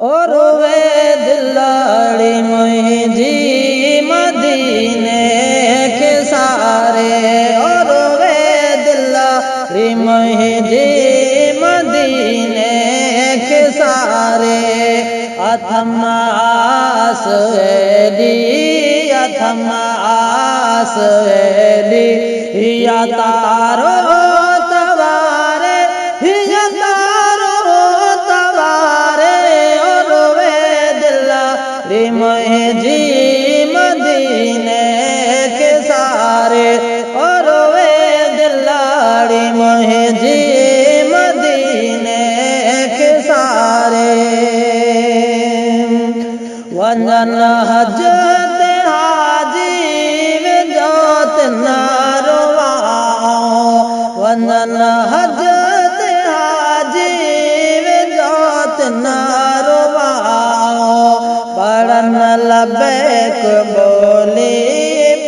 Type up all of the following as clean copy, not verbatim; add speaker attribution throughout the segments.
Speaker 1: और वे दिलाड़ी मुंहिंजी मदीने के सारे और वे दिलाड़ी मुंहिंजी मदीने के सारे अथमास वेली अथमास वेली या तारो तवारे या तारो तवारे और वे दिलाड़ी मुंहिंजी मदीने के सारे और वे दिलाड़ी मुंहिंजी मदीने के सारे वंजन हज ते हाजी विजोत नारो वंजन हज ते हाजी विजोत नारो पढ़न लबैक बोली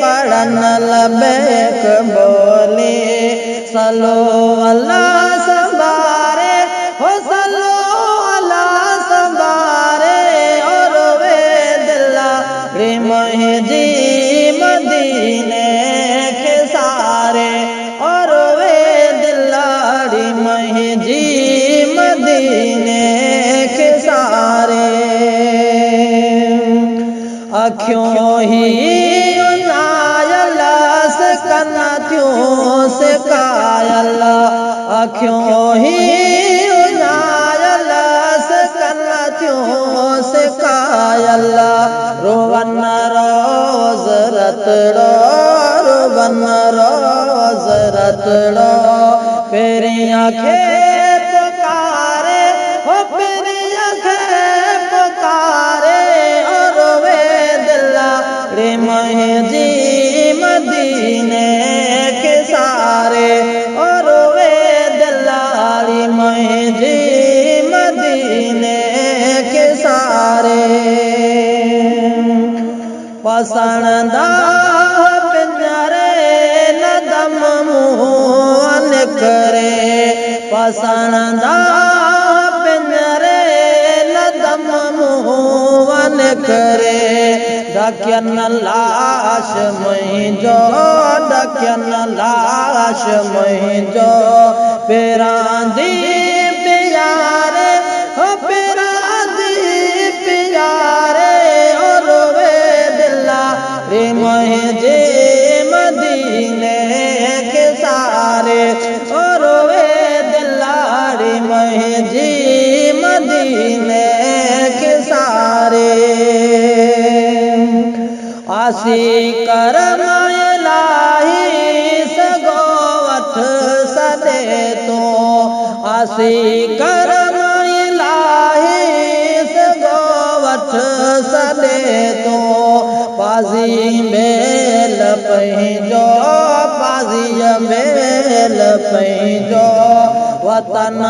Speaker 1: पढ़न लबैक बोली सलो अल्लाह संभारे हो सलो अल्लाह संभारे और वे दिलाड़ी मुंहिंजी मदीने के सारे और वे दिलाड़ी मुंहिंजी मदीने के सारे अखियों ही उनायल से कन्हतियों से कायल अखियों ही उनायल से कन्हतियों से कायल रोवन रोज रतड़ो रोवन रोज रतड़ो फेरी आंखें पुकारे हो फेरी आंखें पुकारे और वे दिलाड़ी मुंहिंजी मदीने के सारे और वे दिलाड़ी मुंहिंजी मदीने के सारे पसंदा पिंजरे न दम मुंह निकरे पसंदा पिंजरे न दम मुंह निकरे ढकियन लाश मुंहिंजो ढकियन लाश मुंहिंजो पेरांदी प्यारे हो पेरांदी प्यारे और वे दिलाड़ी मुंहिंजी मदीने के सारे और वे दिलाड़ी मुंहिंजी मदीने के सारे आसी करम इलाही सगो वठ सदे तो आसी करम इलाही सगो वठ सदे तो पाज़ी मेल पंहिंजो पाज़ी मेल पंहिंजो वतन